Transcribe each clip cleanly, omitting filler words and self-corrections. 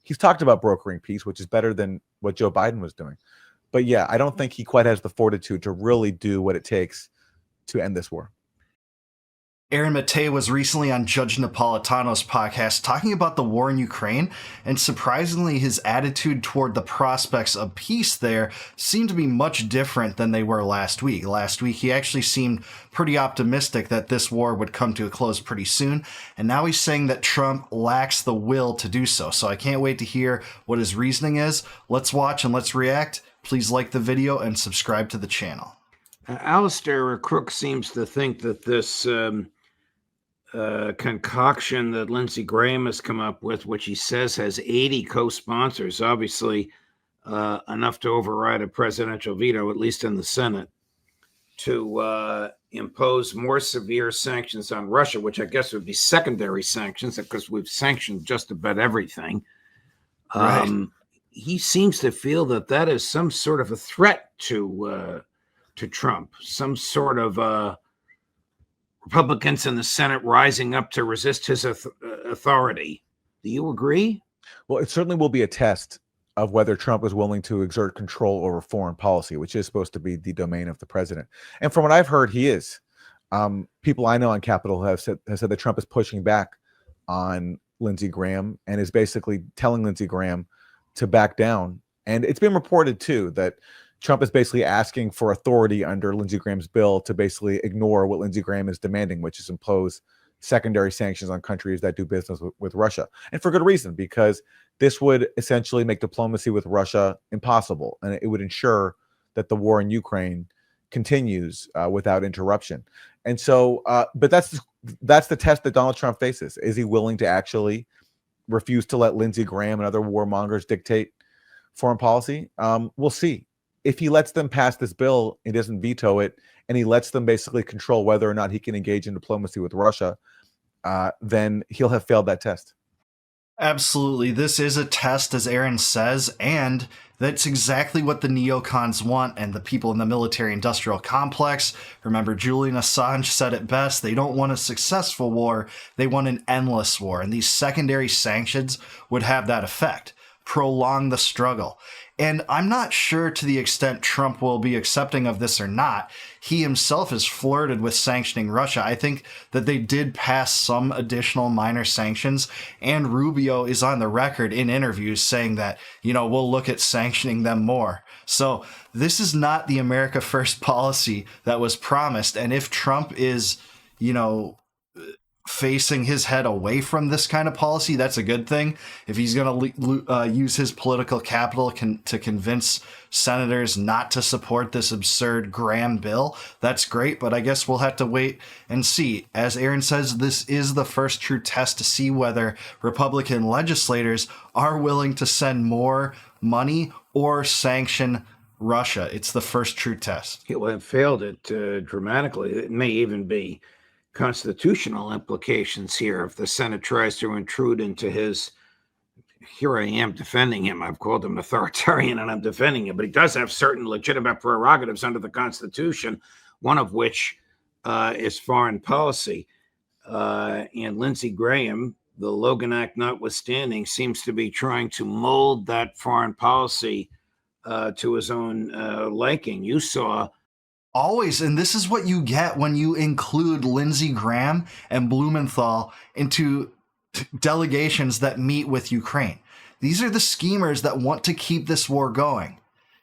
He's talked about brokering peace, which is better than what Joe Biden was doing. But yeah, I don't think he quite has the fortitude to really do what it takes to end this war. Aaron Maté was recently on Judge Napolitano's podcast talking about the war in Ukraine, and surprisingly, his attitude toward the prospects of peace there seemed to be much different than they were last week. Last week, he actually seemed pretty optimistic that this war would come to a close pretty soon, and now he's saying that Trump lacks the will to do so. So I can't wait to hear what his reasoning is. Let's watch and let's react. Please like the video and subscribe to the channel. Alistair Crook seems to think that this concoction that Lindsey Graham has come up with, which he says has 80 co-sponsors, obviously enough to override a presidential veto, at least in the Senate, to impose more severe sanctions on Russia, which I guess would be secondary sanctions because we've sanctioned just about everything. Right. He seems to feel that that is some sort of a threat to Trump, some sort of Republicans in the Senate rising up to resist his authority. Do you agree? Well, it certainly will be a test of whether Trump is willing to exert control over foreign policy, which is supposed to be the domain of the president. And from what I've heard, he is. People I know on Capitol have said that Trump is pushing back on Lindsey Graham and is basically telling Lindsey Graham to back down. And it's been reported, too, that Trump is basically asking for authority under Lindsey Graham's bill to basically ignore what Lindsey Graham is demanding, which is impose secondary sanctions on countries that do business with Russia. And for good reason, because this would essentially make diplomacy with Russia impossible. And it would ensure that the war in Ukraine continues without interruption. And so, but that's the test that Donald Trump faces. Is he willing to actually refuse to let Lindsey Graham and other warmongers dictate foreign policy? We'll see. If he lets them pass this bill, he doesn't veto it, and he lets them basically control whether or not he can engage in diplomacy with Russia, then he'll have failed that test. Absolutely. This is a test, as Aaron says, and that's exactly what the neocons want and the people in the military-industrial complex. Remember, Julian Assange said it best. They don't want a successful war. They want an endless war, and these secondary sanctions would have that effect, prolong the struggle. And I'm not sure to the extent Trump will be accepting of this or not. He himself has flirted with sanctioning Russia. I think that they did pass some additional minor sanctions, and Rubio is on the record in interviews saying that, we'll look at sanctioning them more. So this is not the America First policy that was promised. And if Trump is, facing his head away from this kind of policy, that's a good thing. If he's going to use his political capital to convince senators not to support this absurd Graham bill, that's great, but I guess we'll have to wait and see. As Aaron says, this is the first true test to see whether Republican legislators are willing to send more money or sanction Russia. It's the first true test. It will have failed it dramatically. It may even be constitutional implications here if the Senate tries to intrude into his. Here I am defending him. I've called him authoritarian and I'm defending him, but he does have certain legitimate prerogatives under the Constitution, one of which is foreign policy. And Lindsey Graham, the Logan Act notwithstanding, seems to be trying to mold that foreign policy to his own liking. You saw always, and this is what you get when you include Lindsey Graham and Blumenthal into delegations that meet with Ukraine. These are the schemers that want to keep this war going.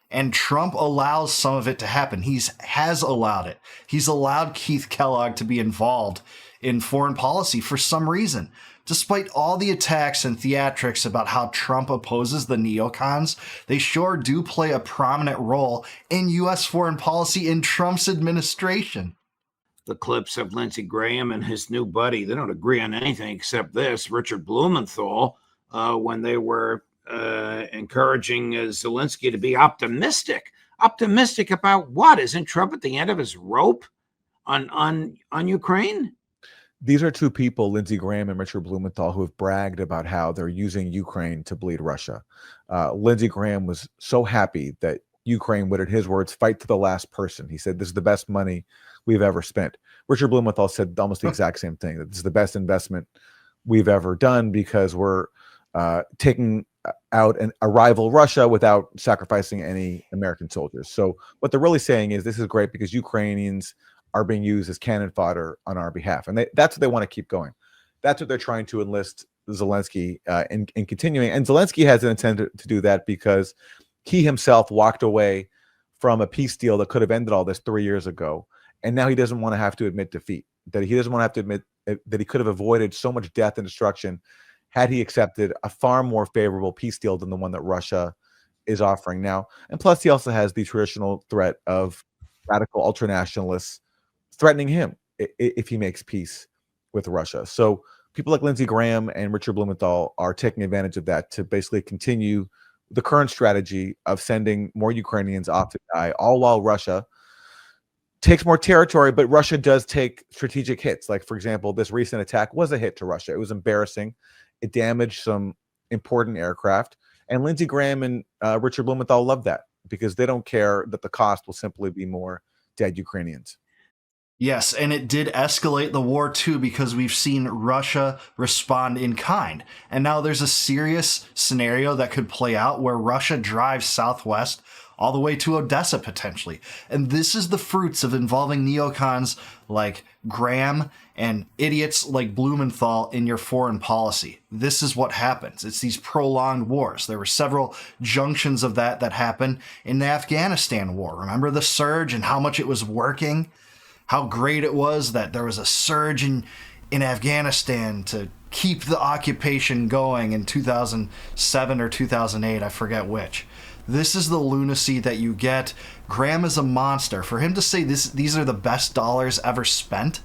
And Trump allows some of it to happen. He has allowed it. He's allowed Keith Kellogg to be involved in foreign policy for some reason. Despite all the attacks and theatrics about how Trump opposes the neocons, they sure do play a prominent role in U.S. foreign policy in Trump's administration. The clips of Lindsey Graham and his new buddy, they don't agree on anything except this, Richard Blumenthal, when they were encouraging Zelensky to be optimistic. Optimistic about what? Isn't Trump at the end of his rope on Ukraine? These are two people, Lindsey Graham and Richard Blumenthal, who have bragged about how they're using Ukraine to bleed Russia. Lindsey Graham was so happy that Ukraine would, in his words, fight to the last person. He said, this is the best money we've ever spent. Richard Blumenthal said almost the exact same thing, that this is the best investment we've ever done because we're taking out a rival Russia without sacrificing any American soldiers. So what they're really saying is this is great because Ukrainians are being used as cannon fodder on our behalf, and that's what they want to keep going. That's what they're trying to enlist Zelensky in continuing. And Zelensky has an intent to do that because he himself walked away from a peace deal that could have ended all this 3 years ago, and now he doesn't want to have to admit defeat. That he doesn't want to have to admit that he could have avoided so much death and destruction had he accepted a far more favorable peace deal than the one that Russia is offering now. And plus, he also has the traditional threat of radical ultranationalists threatening him if he makes peace with Russia. So people like Lindsey Graham and Richard Blumenthal are taking advantage of that to basically continue the current strategy of sending more Ukrainians off to die, all while Russia takes more territory, but Russia does take strategic hits. Like, for example, this recent attack was a hit to Russia. It was embarrassing. It damaged some important aircraft. And Lindsey Graham and Richard Blumenthal love that because they don't care that the cost will simply be more dead Ukrainians. Yes, and it did escalate the war too because we've seen Russia respond in kind. And now there's a serious scenario that could play out where Russia drives southwest all the way to Odessa potentially. And this is the fruits of involving neocons like Graham and idiots like Blumenthal in your foreign policy. This is what happens. It's these prolonged wars. There were several junctions of that happened in the Afghanistan war. Remember the surge and how much it was working? How great it was that there was a surge in Afghanistan to keep the occupation going in 2007 or 2008, I forget which. This is the lunacy that you get. Graham is a monster. For him to say these are the best dollars ever spent,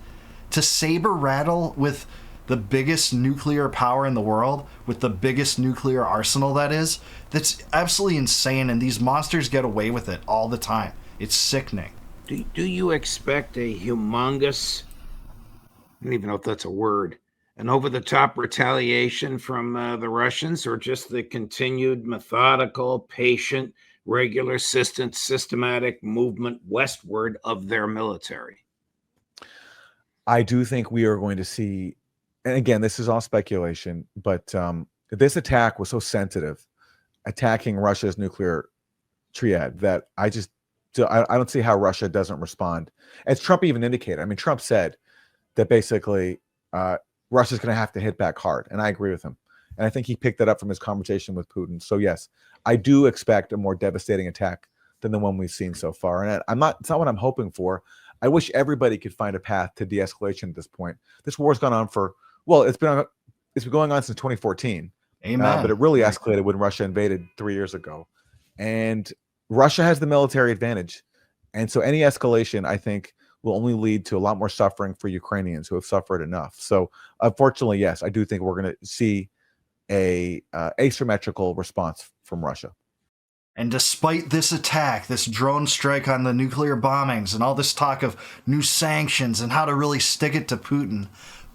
to saber rattle with the biggest nuclear power in the world, with the biggest nuclear arsenal that's absolutely insane, and these monsters get away with it all the time. It's sickening. Do you expect a humongous, I don't even know if that's a word, an over-the-top retaliation from the Russians, or just the continued methodical, patient, regular, systematic movement westward of their military? I do think we are going to see, and again, this is all speculation, but this attack was so sensitive, attacking Russia's nuclear triad, that I don't see how Russia doesn't respond. As Trump even indicated, I mean, Trump said that basically Russia's going to have to hit back hard, and I agree with him. And I think he picked that up from his conversation with Putin. So yes, I do expect a more devastating attack than the one we've seen so far. And it's not what I'm hoping for. I wish everybody could find a path to de-escalation at this point. This war's gone on it's been going on since 2014. Amen. But it really escalated when Russia invaded 3 years ago. And Russia has the military advantage. And so any escalation, I think, will only lead to a lot more suffering for Ukrainians who have suffered enough. So unfortunately, yes, I do think we're going to see a asymmetrical response from Russia. And despite this attack, this drone strike on the nuclear bombings, and all this talk of new sanctions and how to really stick it to Putin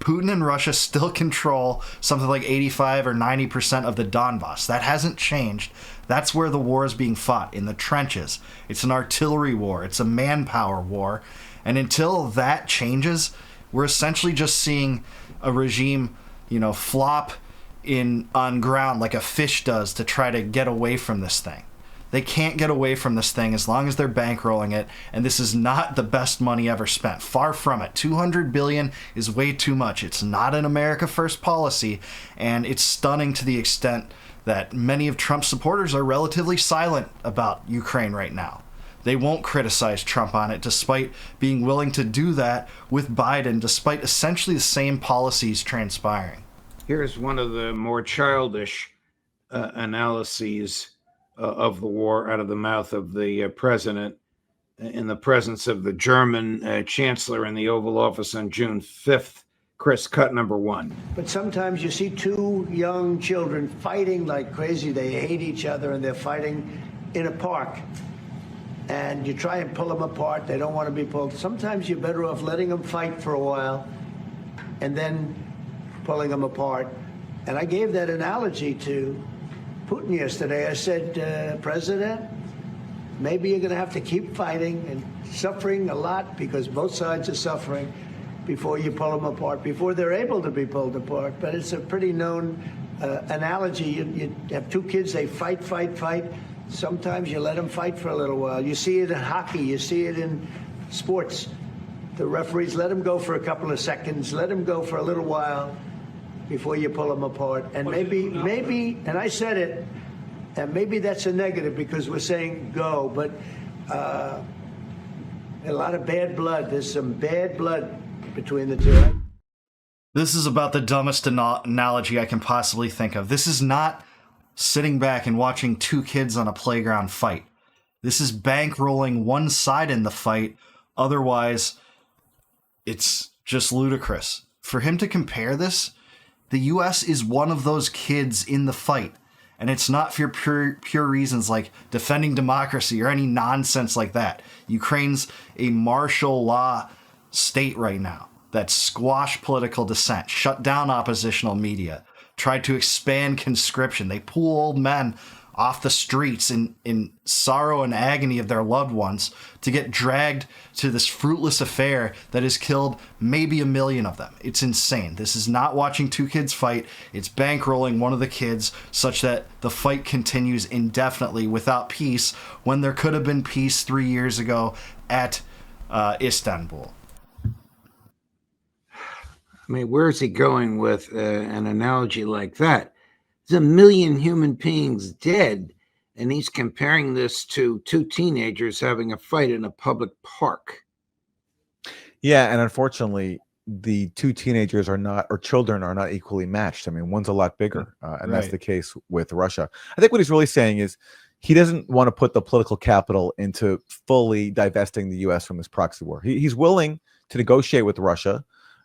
and Russia still control something like 85 or 90% of the Donbass. That hasn't changed. That's where the war is being fought, in the trenches. It's an artillery war. It's a manpower war. And until that changes, we're essentially just seeing a regime, flop on ground like a fish does to try to get away from this thing. They can't get away from this thing as long as they're bankrolling it, and this is not the best money ever spent. Far from it. $200 billion is way too much. It's not an America First policy, and it's stunning to the extent that many of Trump's supporters are relatively silent about Ukraine right now. They won't criticize Trump on it, despite being willing to do that with Biden, despite essentially the same policies transpiring. Here's one of the more childish analyses of the war out of the mouth of the president in the presence of the German chancellor in the Oval Office on June 5th. Chris, cut number one. But sometimes you see two young children fighting like crazy. They hate each other and they're fighting in a park. And you try and pull them apart. They don't want to be pulled. Sometimes you're better off letting them fight for a while and then pulling them apart. And I gave that analogy to Putin yesterday. I said, President, maybe you're going to have to keep fighting and suffering a lot, because both sides are suffering, before you pull them apart, before they're able to be pulled apart. But it's a pretty known analogy. You have two kids, they fight. Sometimes you let them fight for a little while. You see it in hockey, you see it in sports. The referees let them go for a couple of seconds, let them go for a little while before you pull them apart. And maybe, and I said it, and maybe that's a negative because we're saying go, but a lot of bad blood. There's some bad blood between the two. This is about the dumbest analogy I can possibly think of. This is not sitting back and watching two kids on a playground fight. This is bankrolling one side in the fight. Otherwise, it's just ludicrous. For him to compare this, the U.S. is one of those kids in the fight. And it's not for pure reasons like defending democracy or any nonsense like that. Ukraine's a martial law state right now that squashed political dissent, shut down oppositional media, tried to expand conscription. They pull old men off the streets in sorrow and agony of their loved ones to get dragged to this fruitless affair that has killed maybe 1 million of them. It's insane. This is not watching two kids fight. It's bankrolling one of the kids such that the fight continues indefinitely without peace when there could have been peace 3 years ago at Istanbul. I mean, where is he going with an analogy like that? There's 1 million human beings dead, and he's comparing this to two teenagers having a fight in a public park. Yeah, and unfortunately, the two teenagers are not, or children are not equally matched. I mean, one's a lot bigger, and that's the case with Russia. I think what he's really saying is he doesn't want to put the political capital into fully divesting the U.S. from this proxy war. He's willing to negotiate with Russia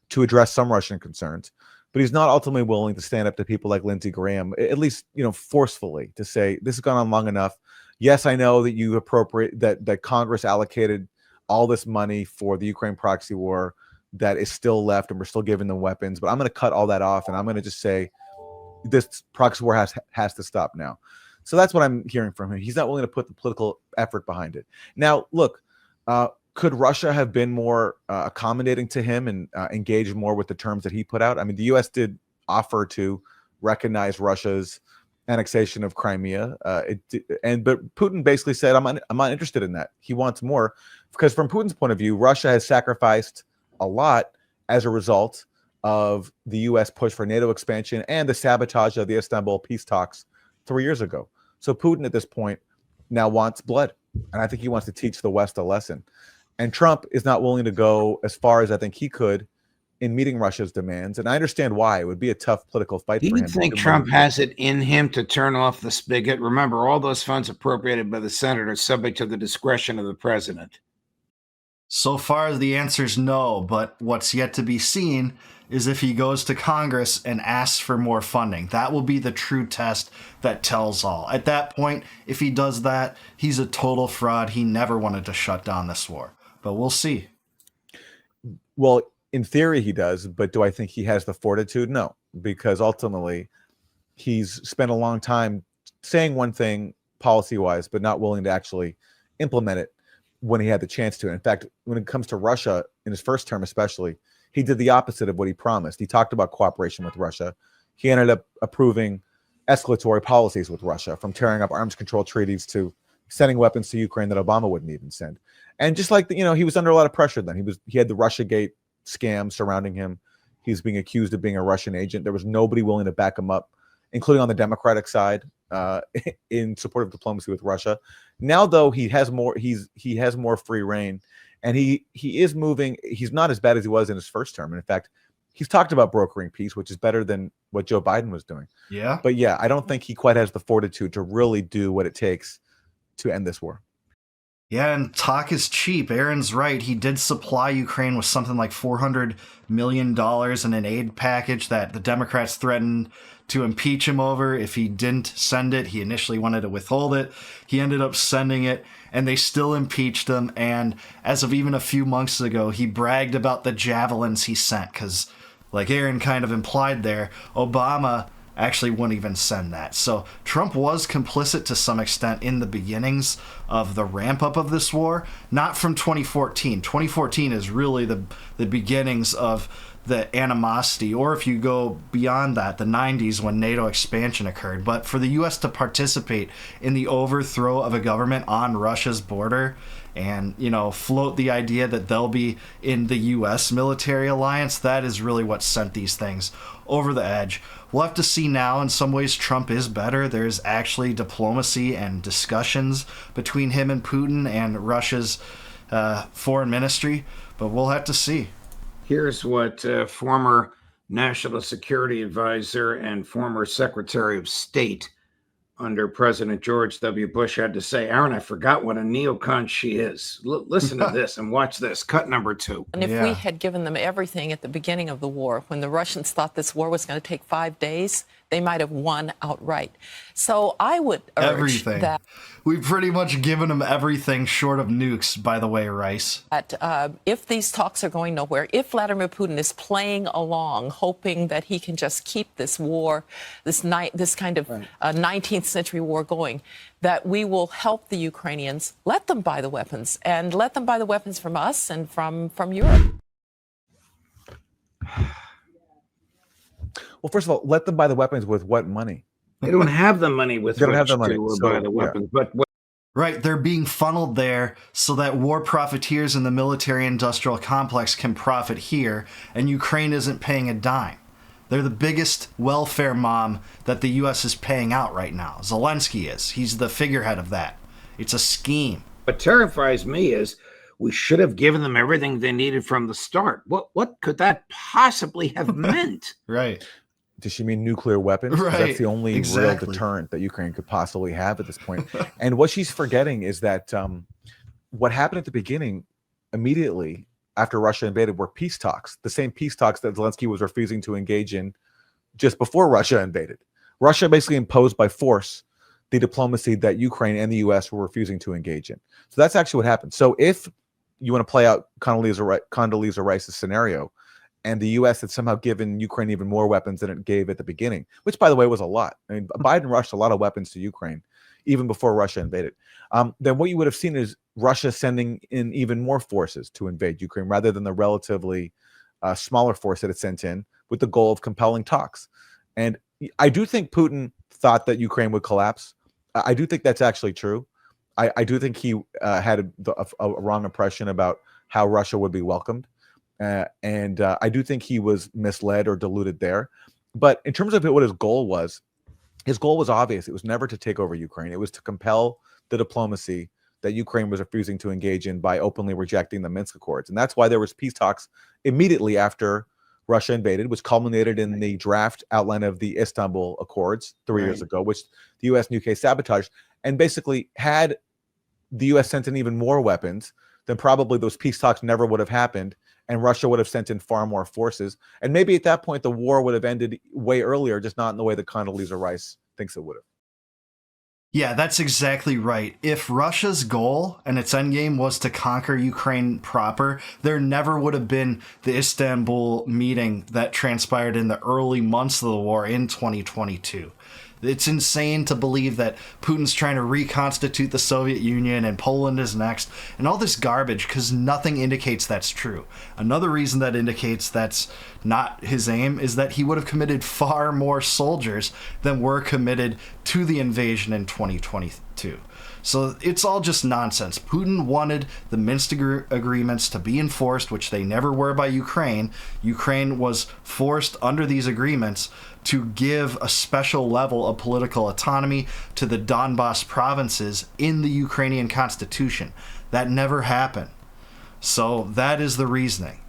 to address some Russian concerns, but he's not ultimately willing to stand up to people like Lindsey Graham, at least, forcefully, to say this has gone on long enough. Yes, I know that you appropriate that Congress allocated all this money for the Ukraine proxy war that is still left, and we're still giving them weapons, but I'm going to cut all that off, and I'm going to just say this proxy war has to stop now. So that's what I'm hearing from him. He's not willing to put the political effort behind it. Now, look, could Russia have been more accommodating to him and engaged more with the terms that he put out? I mean, the U.S. did offer to recognize Russia's annexation of Crimea, but Putin basically said, "I'm not interested in that." He wants more because, from Putin's point of view, Russia has sacrificed a lot as a result of the U.S. push for NATO expansion and the sabotage of the Istanbul peace talks 3 years ago. So Putin, at this point, now wants blood, and I think he wants to teach the West a lesson. And Trump is not willing to go as far as I think he could in meeting Russia's demands. And I understand why. It would be a tough political fight for him. Do you think Trump has it in him to turn off the spigot? Remember, all those funds appropriated by the Senate are subject to the discretion of the president. So far, the answer is no, but what's yet to be seen is if he goes to Congress and asks for more funding. That will be the true test that tells all. At that point, if he does that, he's a total fraud. He never wanted to shut down this war. But we'll see. Well, in theory, he does. But do I think he has the fortitude? No, because ultimately, he's spent a long time saying one thing policy-wise, but not willing to actually implement it when he had the chance to. In fact, when it comes to Russia, in his first term especially, he did the opposite of what he promised. He talked about cooperation with Russia. He ended up approving escalatory policies with Russia, from tearing up arms control treaties to sending weapons to Ukraine that Obama wouldn't even send. And just like, he was under a lot of pressure then. He had the Russiagate scam surrounding him. He was being accused of being a Russian agent. There was nobody willing to back him up, including on the Democratic side, in support of diplomacy with Russia. Now, though, he has more free reign, and he is moving. He's not as bad as he was in his first term. And in fact, he's talked about brokering peace, which is better than what Joe Biden was doing. Yeah. But yeah, I don't think he quite has the fortitude to really do what it takes to end this war. Yeah, and talk is cheap. Aaron's right. He did supply Ukraine with something like $400 million in an aid package that the Democrats threatened to impeach him over if he didn't send it. He initially wanted to withhold it. He ended up sending it, and they still impeached him. And as of even a few months ago, he bragged about the javelins he sent because, like Aaron kind of implied there, Obama actually wouldn't even send that. So Trump was complicit to some extent in the beginnings of the ramp up of this war, not from 2014. 2014 is really the beginnings of the animosity, or if you go beyond that, the 90s when NATO expansion occurred. But for the U.S. to participate in the overthrow of a government on Russia's border and, float the idea that they'll be in the U.S. military alliance, that is really what sent these things over the edge. We'll have to see now. In some ways, Trump is better. There's actually diplomacy and discussions between him and Putin and Russia's foreign ministry, but we'll have to see. Here's what former National Security Advisor and former Secretary of State under President George W. Bush had to say. Aaron, I forgot what a neocon she is. Listen to this and watch this. Cut number 2. And if we had given them everything at the beginning of the war, when the Russians thought this war was going to take 5 days, they might have won outright. So I would urge that. We've pretty much given them everything short of nukes, by the way, Rice. If these talks are going nowhere, if Vladimir Putin is playing along, hoping that he can just keep this war, this kind of 19th century war going, that we will help the Ukrainians, let them buy the weapons, and let them buy the weapons from us and from Europe. Well, first of all, let them buy the weapons with what money? They don't have the money with They don't which have the money, to so, buy the weapons. yeah. But Right, they're being funneled there so that war profiteers in the military-industrial complex can profit here, and Ukraine isn't paying a dime. They're the biggest welfare mom that the U.S. is paying out right now. Zelensky is. He's the figurehead of that. It's a scheme. what terrifies me is we should have given them everything they needed from the start. What could that possibly have meant? Right. Does she mean nuclear weapons? 'Cause Right, that's the only real exactly. deterrent that Ukraine could possibly have at this point. And what she's forgetting is that what happened at the beginning, immediately after Russia invaded, were peace talks, the same peace talks that Zelensky was refusing to engage in just before Russia invaded. Russia basically imposed by force the diplomacy that Ukraine and the U.S. were refusing to engage in. So that's actually what happened. So if you want to play out Condoleezza Rice's scenario, and the U.S. had somehow given Ukraine even more weapons than it gave at the beginning, which, by the way, was a lot. I mean, Biden rushed a lot of weapons to Ukraine even before Russia invaded. Then what you would have seen is Russia sending in even more forces to invade Ukraine rather than the relatively smaller force that it sent in with the goal of compelling talks. And I do think Putin thought that Ukraine would collapse. I do think that's actually true. I do think he had a wrong impression about how Russia would be welcomed. And I do think he was misled or deluded there. But in terms of what his goal was obvious. It was never to take over Ukraine. It was to compel the diplomacy that Ukraine was refusing to engage in by openly rejecting the Minsk Accords. And that's why there was peace talks immediately after Russia invaded, which culminated in the draft outline of the Istanbul Accords 3 years ago, which the U.S. and UK sabotaged. And basically, had the U.S. sent in even more weapons, then probably those peace talks never would have happened, and Russia would have sent in far more forces. And maybe at that point, the war would have ended way earlier, just not in the way that Condoleezza Rice thinks it would have. Yeah, that's exactly right. If Russia's goal and its endgame was to conquer Ukraine proper, there never would have been the Istanbul meeting that transpired in the early months of the war in 2022. It's insane to believe that Putin's trying to reconstitute the Soviet Union and Poland is next and all this garbage, because nothing indicates that's true. Another reason that indicates that's not his aim is that he would have committed far more soldiers than were committed to the invasion in 2022. So it's all just nonsense. Putin wanted the Minsk agreements to be enforced, which they never were by Ukraine. Ukraine was forced under these agreements to give a special level of political autonomy to the Donbas provinces in the Ukrainian constitution. That never happened. So that is the reasoning.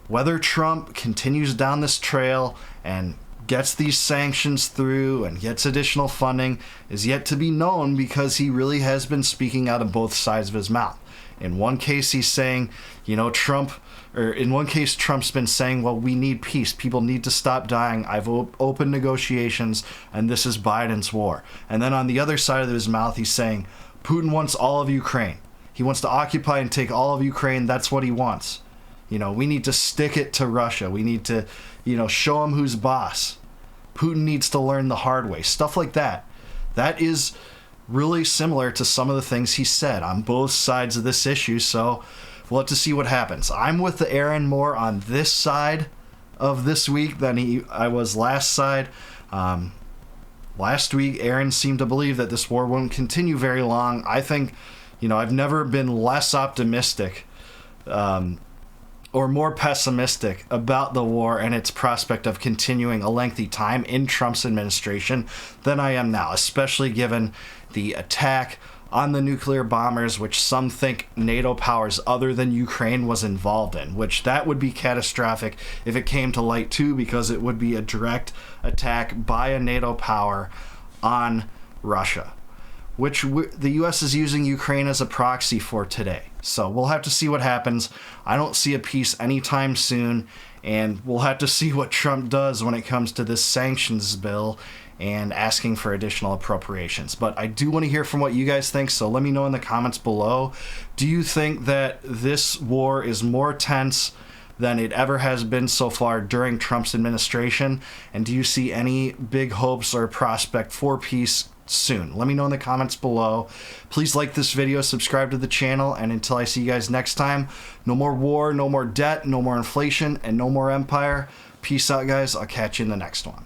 Whether Trump continues down this trail and gets these sanctions through and gets additional funding is yet to be known, because he really has been speaking out of both sides of his mouth. In one case, he's saying, in one case, Trump's been saying, well, we need peace. People need to stop dying. I've opened negotiations, and this is Biden's war. And then on the other side of his mouth, he's saying, Putin wants all of Ukraine. He wants to occupy and take all of Ukraine. That's what he wants. We need to stick it to Russia. We need to, show him who's boss. Putin needs to learn the hard way. Stuff like that. That is really similar to some of the things he said on both sides of this issue. So we'll have to see what happens. I'm with the Aaron more on this side of this week than I was last side. Last week, Aaron seemed to believe that this war won't continue very long. I think, I've never been less optimistic or more pessimistic about the war and its prospect of continuing a lengthy time in Trump's administration than I am now, especially given the attack on the nuclear bombers, which some think NATO powers other than Ukraine was involved in, which that would be catastrophic if it came to light too, because it would be a direct attack by a NATO power on Russia, which the U.S. is using Ukraine as a proxy for today. So we'll have to see what happens. I don't see a peace anytime soon, and we'll have to see what Trump does when it comes to this sanctions bill and asking for additional appropriations. But I do want to hear from what you guys think, so let me know in the comments below. Do you think that this war is more tense than it ever has been so far during Trump's administration? And do you see any big hopes or prospect for peace soon? Let me know in the comments below. Please like this video, subscribe to the channel, and until I see you guys next time, no more war, no more debt, no more inflation, and no more empire. Peace out, guys. I'll catch you in the next one.